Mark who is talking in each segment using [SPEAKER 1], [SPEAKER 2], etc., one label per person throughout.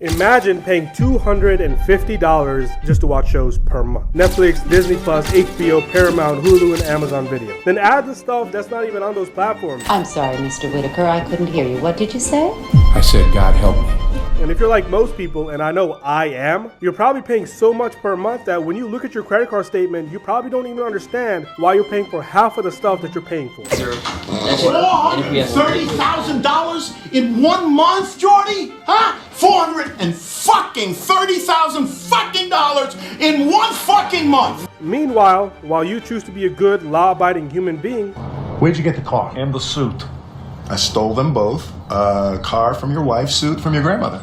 [SPEAKER 1] Imagine paying $250 just to watch shows per month. Netflix, Disney Plus, HBO, Paramount, Hulu, and Amazon Video. Then add the stuff that's not even on those platforms.
[SPEAKER 2] I'm sorry, Mr. Whitaker, I couldn't hear you. What did you say?
[SPEAKER 3] I said, God help me.
[SPEAKER 1] And if you're like most people, and I know I am, you're probably paying so much per month that when you look at your credit card statement, you probably don't even understand why you're paying for half of the stuff that you're paying for.
[SPEAKER 4] $430,000 in 1 month, Jordy? Huh? $430,000 in 1 fucking month.
[SPEAKER 1] Meanwhile, while you choose to be a good, law-abiding human being,
[SPEAKER 5] where'd you get the car?
[SPEAKER 3] And the suit.
[SPEAKER 5] I stole them both. A car from your wife, suit from your grandmother.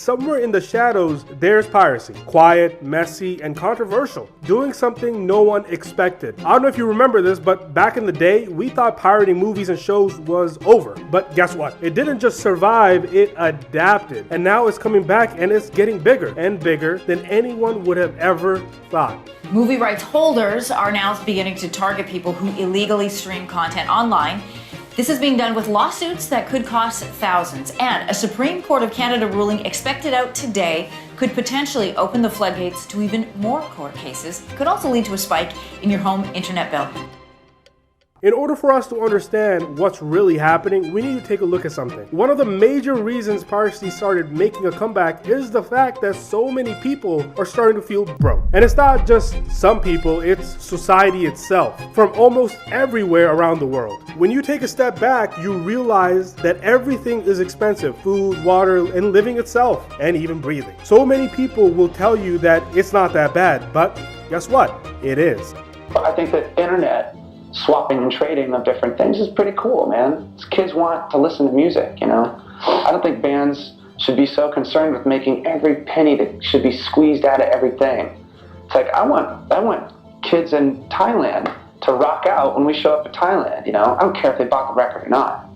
[SPEAKER 1] somewhere in the shadows, there's piracy. Quiet, messy, and controversial. Doing something no one expected. I don't know if you remember this, but back in the day, we thought pirating movies and shows was over. But guess what? It didn't just survive, it adapted. And now it's coming back and it's getting bigger and bigger than anyone would have ever thought.
[SPEAKER 6] Movie rights holders are now beginning to target people who illegally stream content online. This is being done with lawsuits that could cost thousands, and a Supreme Court of Canada ruling expected out today could potentially open the floodgates to even more court cases. It could also lead to a spike in your home internet bill.
[SPEAKER 1] In order for us to understand what's really happening, we need to take a look at something. One of the major reasons piracy started making a comeback is the fact that so many people are starting to feel broke. And it's not just some people, it's society itself, from almost everywhere around the world. When you take a step back, you realize that everything is expensive: food, water, and living itself, and even breathing. So many people will tell you that it's not that bad, but guess what? It is.
[SPEAKER 7] I think that internet swapping and trading of different things is pretty cool, man. Kids want to listen to music, you know? I don't think bands should be so concerned with making every penny that should be squeezed out of everything. It's like, I want kids in Thailand to rock out when we show up at Thailand, you know? I don't care if they bought the record or not.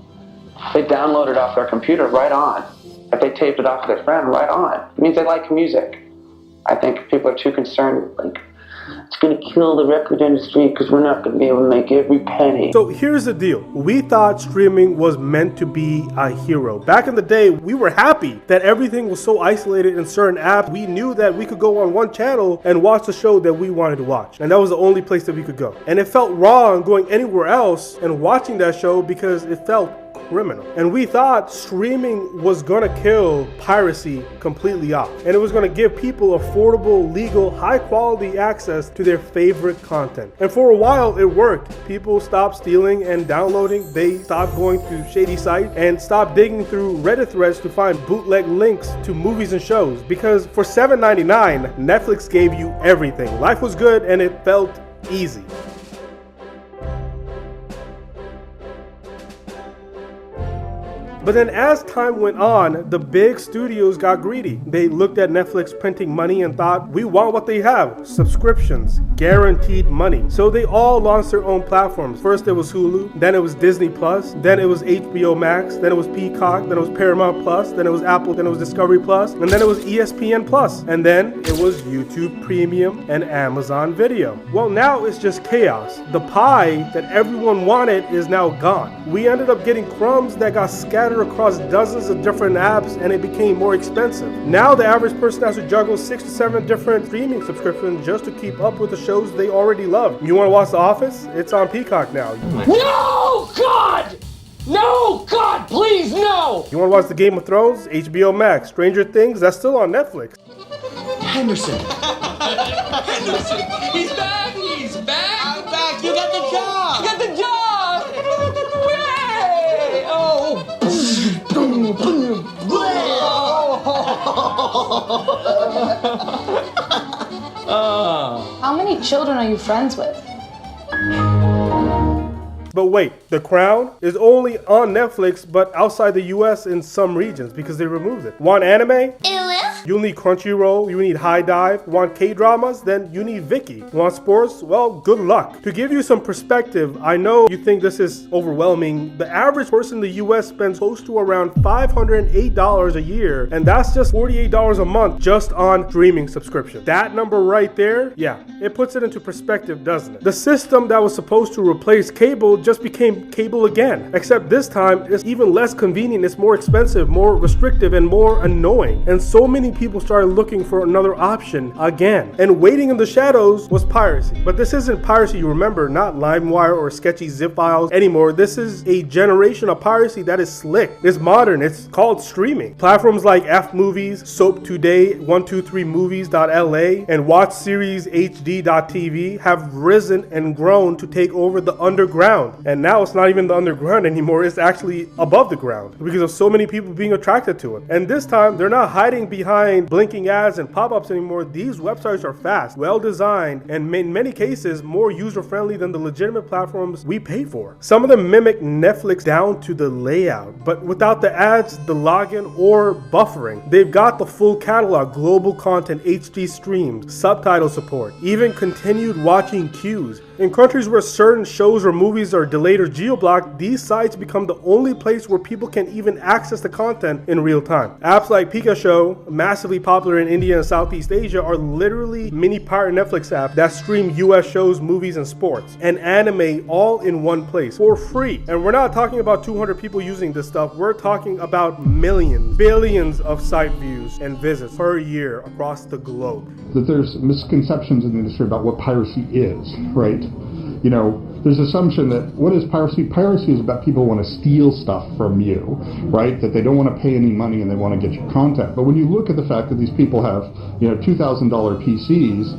[SPEAKER 7] If they download it off their computer, right on. If they taped it off their friend, right on. It means they like music. I think people are too concerned with, like, it's going to kill the record industry because we're not going to be able to make every penny.
[SPEAKER 1] So here's the deal. We thought streaming was meant to be a hero. Back in the day, we were happy that everything was so isolated in certain apps. We knew that we could go on one channel and watch the show that we wanted to watch. And that was the only place that we could go. And it felt wrong going anywhere else and watching that show because it felt criminal. And we thought streaming was gonna kill piracy completely off, and it was gonna give people affordable, legal, high quality access to their favorite content. And for a while it worked. People stopped stealing and downloading. They stopped going to shady sites and stopped digging through Reddit threads to find bootleg links to movies and shows, because for $7.99 Netflix gave you everything. Life was good and it felt easy. But then as time went on, the big studios got greedy. They looked at Netflix printing money and thought, we want what they have: subscriptions, guaranteed money. So they all launched their own platforms. First it was Hulu, then it was Disney Plus, then it was HBO Max, then it was Peacock, then it was Paramount Plus, then it was Apple, then it was Discovery Plus, and then it was ESPN Plus, and then it was YouTube Premium and Amazon Video. Well, now it's just chaos. The pie that everyone wanted is now gone. We ended up getting crumbs that got scattered across dozens of different apps, and it became more expensive. Now the average person has to juggle 6 to 7 different streaming subscriptions just to keep up with the shows they already love. You want to watch The Office? It's on Peacock now.
[SPEAKER 8] No, God! No, God, please, no!
[SPEAKER 1] You want to watch the Game of Thrones? HBO Max. Stranger Things? That's still on Netflix.
[SPEAKER 8] Henderson.
[SPEAKER 9] Henderson. He's back! He's back!
[SPEAKER 8] I'm back! You got the job!
[SPEAKER 9] You got the job!
[SPEAKER 8] Yay! Oh!
[SPEAKER 10] How many children are you friends with?
[SPEAKER 1] But wait, The Crown is only on Netflix, but outside the US in some regions because they removed it. Want anime? You need Crunchyroll, you need High Dive. Want K-dramas? Then you need Viki. Want sports? Well, good luck. To give you some perspective, I know you think this is overwhelming. The average person in the US spends close to around $508 a year, and that's just $48 a month just on streaming subscription. That number right there, yeah, it puts it into perspective, doesn't it? The system that was supposed to replace cable just became cable again, except this time it's even less convenient, it's more expensive, more restrictive, and more annoying. And so many people started looking for another option again. And waiting in the shadows was piracy. But this isn't piracy, you remember, not LimeWire or sketchy zip files anymore. This is a generation of piracy that is slick. It's modern. It's called streaming. Platforms like F Movies, Soap Today, 123movies.la, and WatchSeriesHD.tv have risen and grown to take over the underground. And now it's not even the underground anymore. It's actually above the ground because of so many people being attracted to it. And this time, they're not hiding behind blinking ads and pop-ups anymore. These websites are fast, well-designed, and in many cases, more user-friendly than the legitimate platforms we pay for. Some of them mimic Netflix down to the layout, but without the ads, the login, or buffering. They've got the full catalog, global content, HD streams, subtitle support, even continued watching queues. In countries where certain shows or movies are delayed or geo-blocked, these sites become the only place where people can even access the content in real time. Apps like Pikachu, massively popular in India and Southeast Asia, are literally mini pirate Netflix apps that stream US shows, movies, and sports, and anime all in one place for free. And we're not talking about 200 people using this stuff, we're talking about millions, billions of site views and visits per year across the globe.
[SPEAKER 3] That there's misconceptions in the industry about what piracy is, right? You know, there's assumption that what is piracy? Piracy is about people who want to steal stuff from you, right? That they don't want to pay any money and they want to get your content. But when you look at the fact that these people have, you know, $2,000 PCs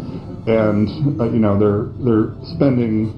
[SPEAKER 3] and, you know, they're spending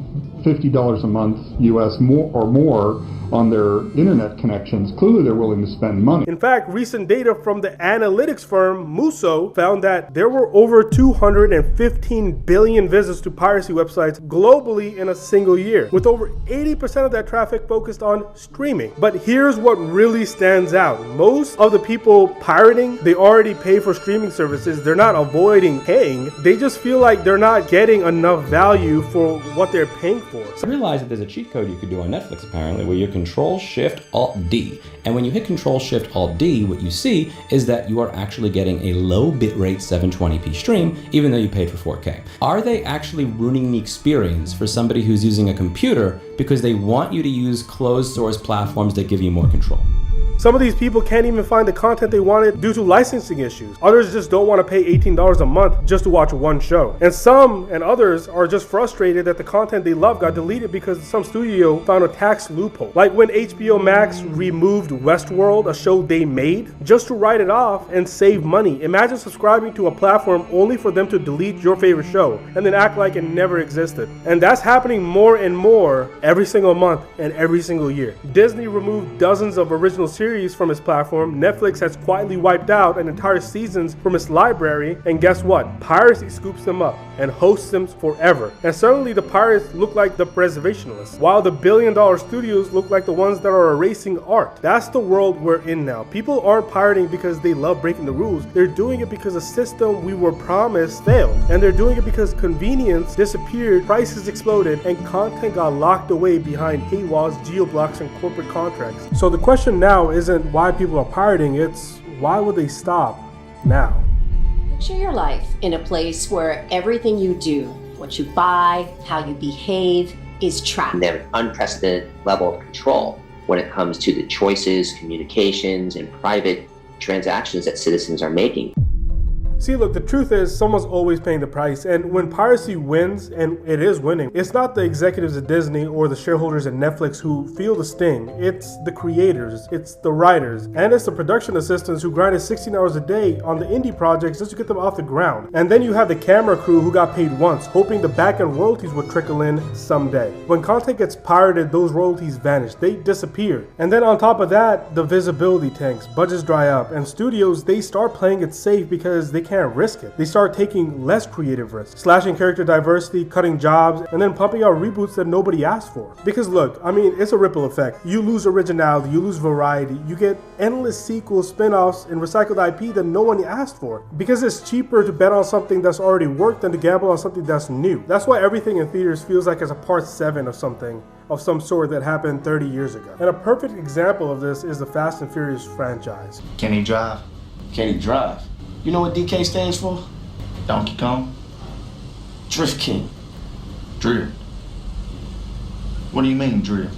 [SPEAKER 3] $50 a month US more on their internet connections, clearly they're willing to spend money.
[SPEAKER 1] In fact, recent data from the analytics firm Muso found that there were over 215 billion visits to piracy websites globally in a single year, with over 80% of that traffic focused on streaming. But here's what really stands out. Most of the people pirating, they already pay for streaming services. They're not avoiding paying. They just feel like they're not getting enough value for what they're paying for.
[SPEAKER 11] So I realized that there's a cheat code you could do on Netflix apparently where you Control-Shift-Alt-D. And when you hit Control-Shift-Alt-D, what you see is that you are actually getting a low bitrate 720p stream, even though you paid for 4K. Are they actually ruining the experience for somebody who's using a computer because they want you to use closed source platforms that give you more control?
[SPEAKER 1] Some of these people can't even find the content they wanted due to licensing issues. Others just don't want to pay $18 a month just to watch one show. And some and others are just frustrated that the content they love got deleted because some studio found a tax loophole. Like when HBO Max removed Westworld, a show they made, just to write it off and save money. Imagine subscribing to a platform only for them to delete your favorite show and then act like it never existed. And that's happening more and more every single month and every single year. Disney removed dozens of original series from its platform. Netflix has quietly wiped out an entire seasons from its library, and guess what? Piracy scoops them up and hosts them forever. And suddenly the pirates look like the preservationists, while the billion-dollar studios look like the ones that are erasing art. That's the world we're in now. People aren't pirating because they love breaking the rules. They're doing it because the system we were promised failed. And they're doing it because convenience disappeared, prices exploded, and content got locked away behind paywalls, geo-blocks, and corporate contracts. So the question now isn't why people are pirating, it's why would they stop now?
[SPEAKER 12] Picture your life in a place where everything you do, what you buy, how you behave, is tracked.
[SPEAKER 13] They have an unprecedented level of control when it comes to the choices, communications, and private transactions that citizens are making.
[SPEAKER 1] See, look, the truth is someone's always paying the price, and when piracy wins, and it is winning, it's not the executives at Disney or the shareholders at Netflix who feel the sting. It's the creators, it's the writers, and it's the production assistants who grinded 16 hours a day on the indie projects just to get them off the ground. And then you have the camera crew who got paid once, hoping the back-end royalties would trickle in someday. When content gets pirated, those royalties vanish, they disappear. And then on top of that, the visibility tanks, budgets dry up, and studios, they start playing it safe because they can't risk it. They start taking less creative risks, slashing character diversity, cutting jobs, and then pumping out reboots that nobody asked for. Because look, I mean, it's a ripple effect. You lose originality, you lose variety, you get endless sequels, spin-offs, and recycled IP that no one asked for. Because it's cheaper to bet on something that's already worked than to gamble on something that's new. That's why everything in theaters feels like it's a part 7 of something of some sort that happened 30 years ago. And a perfect example of this is the Fast and Furious franchise.
[SPEAKER 5] Can he drive?
[SPEAKER 8] Can he drive? You know what DK stands for?
[SPEAKER 5] Donkey Kong?
[SPEAKER 8] Drift King.
[SPEAKER 5] Drift. What do you mean, drift?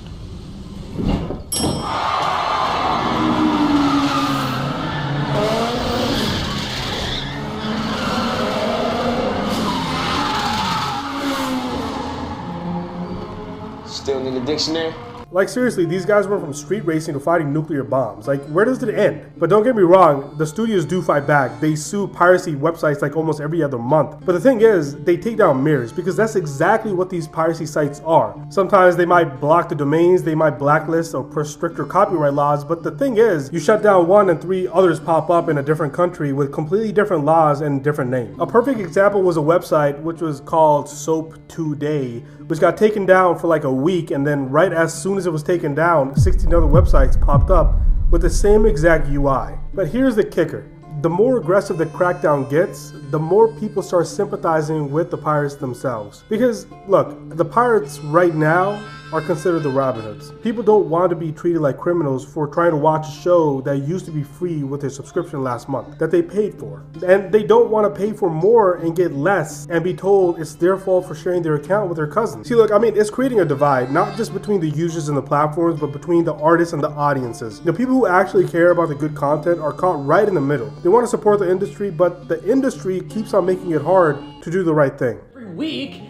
[SPEAKER 8] Still need a dictionary?
[SPEAKER 1] Like seriously, these guys went from street racing to fighting nuclear bombs. Like, where does it end? But don't get me wrong, the studios do fight back. They sue piracy websites like almost every other month. But the thing is, they take down mirrors because that's exactly what these piracy sites are. Sometimes they might block the domains, they might blacklist or put stricter copyright laws, but the thing is, you shut down one and 3 others pop up in a different country with completely different laws and different names. A perfect example was a website which was called Soap Today, which got taken down for like a week, and then right as soon as it was taken down, 16 other websites popped up with the same exact UI. But here's the kicker. The more aggressive the crackdown gets, the more people start sympathizing with the pirates themselves. Because look, the pirates right now are considered the Robin Hoods. People don't want to be treated like criminals for trying to watch a show that used to be free with their subscription last month, that they paid for. And they don't want to pay for more and get less and be told it's their fault for sharing their account with their cousins. See, look, I mean, it's creating a divide, not just between the users and the platforms, but between the artists and the audiences. The people who actually care about the good content are caught right in the middle. They want to support the industry, but the industry keeps on making it hard to do the right thing.
[SPEAKER 14] Every week,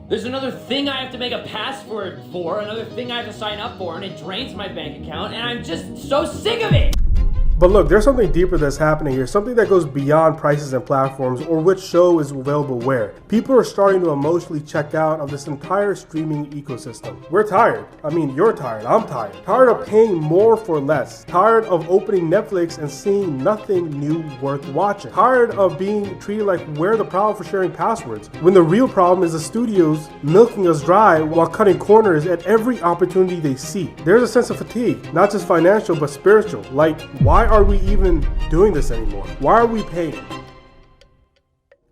[SPEAKER 14] there's another thing I have to make a password for, another thing I have to sign up for, and it drains my bank account, and I'm just so sick of it!
[SPEAKER 1] But look, there's something deeper that's happening here, something that goes beyond prices and platforms or which show is available where. People are starting to emotionally check out of this entire streaming ecosystem. We're tired. I mean, you're tired. I'm tired. Tired of paying more for less. Tired of opening Netflix and seeing nothing new worth watching. Tired of being treated like we're the problem for sharing passwords, when the real problem is the studios milking us dry while cutting corners at every opportunity they see. There's a sense of fatigue, not just financial, but spiritual. Like, why are we even doing this anymore? Why are we paying?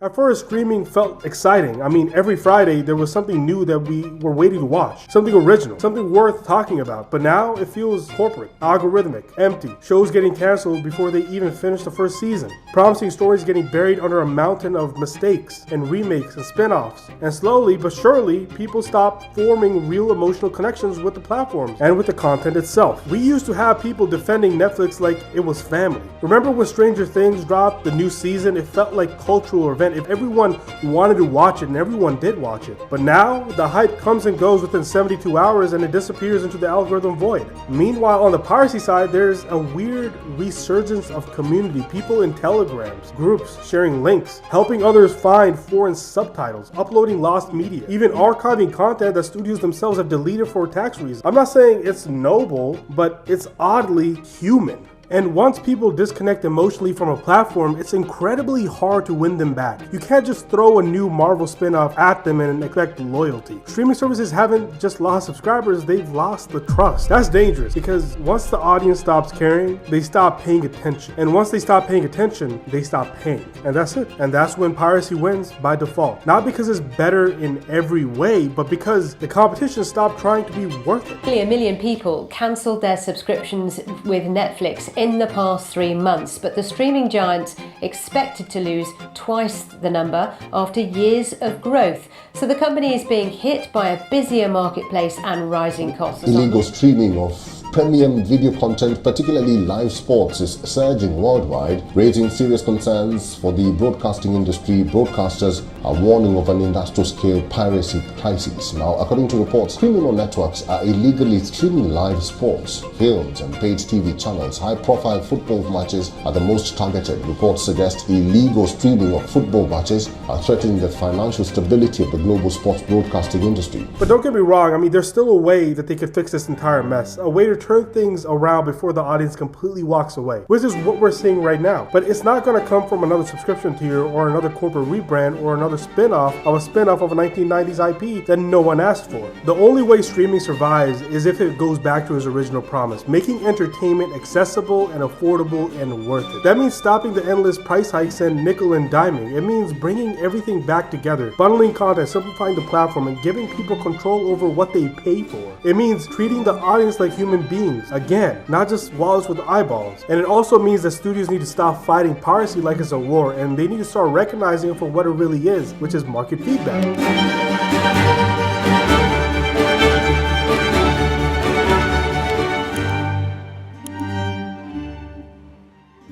[SPEAKER 1] At first, streaming felt exciting. I mean, every Friday there was something new that we were waiting to watch. Something original, something worth talking about. But now it feels corporate, algorithmic, empty. Shows getting canceled before they even finish the first season. Promising stories getting buried under a mountain of mistakes and remakes and spin-offs. And slowly but surely, people stop forming real emotional connections with the platforms and with the content itself. We used to have people defending Netflix like it was family. Remember when Stranger Things dropped the new season? It felt like cultural event. If everyone wanted to watch it, and everyone did watch it. But now, the hype comes and goes within 72 hours and it disappears into the algorithm void. Meanwhile, on the piracy side, there's a weird resurgence of community. People in telegrams, groups, sharing links, helping others find foreign subtitles, uploading lost media, even archiving content that studios themselves have deleted for tax reasons. I'm not saying it's noble, but it's oddly human. And once people disconnect emotionally from a platform, it's incredibly hard to win them back. You can't just throw a new Marvel spin-off at them and expect loyalty. Streaming services haven't just lost subscribers, they've lost the trust. That's dangerous because once the audience stops caring, they stop paying attention. And once they stop paying attention, they stop paying. And that's it. And that's when piracy wins by default. Not because it's better in every way, but because the competition stopped trying to be worth it.
[SPEAKER 12] Nearly 1 million people cancelled their subscriptions with Netflix in the past 3 months, but the streaming giants expected to lose twice the number after years of growth. So the company is being hit by a busier marketplace and rising costs.
[SPEAKER 15] Illegal streaming of premium video content, particularly live sports, is surging worldwide, raising serious concerns for the broadcasting industry. Broadcasters are warning of an industrial-scale piracy crisis. Now, according to reports, criminal networks are illegally streaming live sports, films, and paid TV channels. High-profile football matches are the most targeted. Reports suggest illegal streaming of football matches are threatening the financial stability of the global sports broadcasting industry.
[SPEAKER 1] But don't get me wrong, I mean, there's still a way that they could fix this entire mess, a way to turn things around before the audience completely walks away, which is what we're seeing right now. But it's not going to come from another subscription tier or another corporate rebrand or another spin-off of a 1990s IP that no one asked for. The only way streaming survives is if it goes back to its original promise, making entertainment accessible and affordable and worth it. That means stopping the endless price hikes and nickel and diming. It means bringing everything back together, bundling content, simplifying the platform, and giving people control over what they pay for. It means treating the audience like human beings, again, not just wallets with eyeballs. And it also means that studios need to stop fighting piracy like it's a war, and they need to start recognizing it for what it really is, which is market feedback.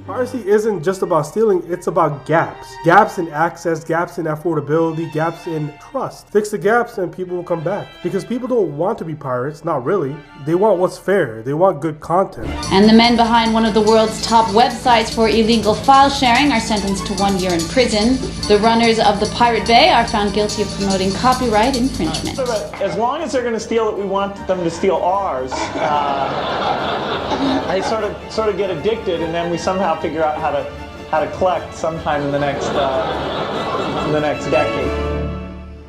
[SPEAKER 1] Piracy isn't just about stealing, it's about gaps. Gaps in access, gaps in affordability, gaps in trust. Fix the gaps and people will come back. Because people don't want to be pirates, not really. They want what's fair, they want good content.
[SPEAKER 16] And the men behind one of the world's top websites for illegal file sharing are sentenced to 1 year in prison. The runners of the Pirate Bay are found guilty of promoting copyright infringement.
[SPEAKER 17] As long as they're going to steal it, we want them to steal ours. I sort of get addicted, and then we somehow figure out how to collect sometime in the next decade.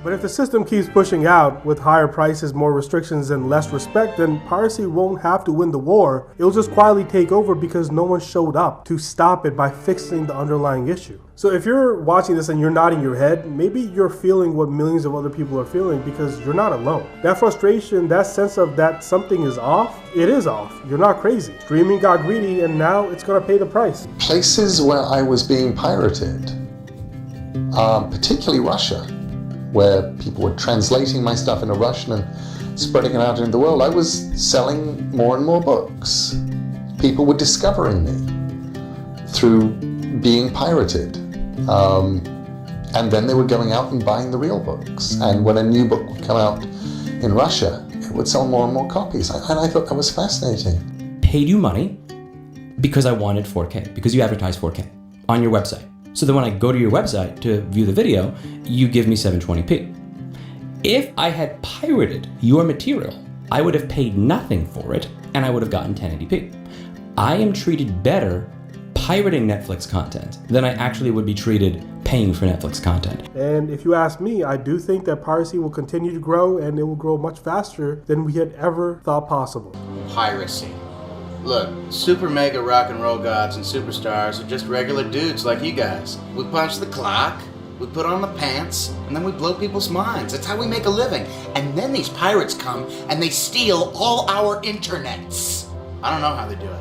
[SPEAKER 1] But if the system keeps pushing out with higher prices, more restrictions, and less respect, then piracy won't have to win the war. It'll just quietly take over because no one showed up to stop it by fixing the underlying issue. So if you're watching this and you're nodding your head, maybe you're feeling what millions of other people are feeling because you're not alone. That frustration, that sense of that something is off, it is off. You're not crazy. Streaming got greedy and now it's gonna pay the price.
[SPEAKER 5] Places where I was being pirated, particularly Russia, where people were translating my stuff into Russian and spreading it out into the world. I was selling more and more books. People were discovering me through being pirated. And then they were going out and buying the real books. And when a new book would come out in Russia, it would sell more and more copies. And I thought that was fascinating.
[SPEAKER 11] Paid you money because I wanted 4K, because you advertise 4K on your website. So then when I go to your website to view the video, you give me 720p. If I had pirated your material, I would have paid nothing for it and I would have gotten 1080p. I am treated better pirating Netflix content than I actually would be treated paying for Netflix content.
[SPEAKER 1] And if you ask me, I do think that piracy will continue to grow and it will grow much faster than we had ever thought possible.
[SPEAKER 18] Piracy. Look, super mega rock and roll gods and superstars are just regular dudes like you guys. We punch the clock, we put on the pants, and then we blow people's minds. That's how we make a living. And then these pirates come and they steal all our internets. I don't know how they do it,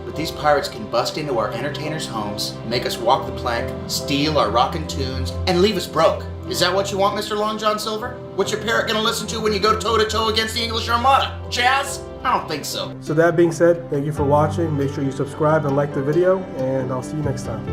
[SPEAKER 18] but these pirates can bust into our entertainers' homes, make us walk the plank, steal our rockin' tunes, and leave us broke. Is that what you want, Mr. Long John Silver? What's your parrot gonna listen to when you go toe-to-toe against the English Armada? Jazz? I don't think so.
[SPEAKER 1] So that being said, thank you for watching. Make sure you subscribe and like the video, and I'll see you next time.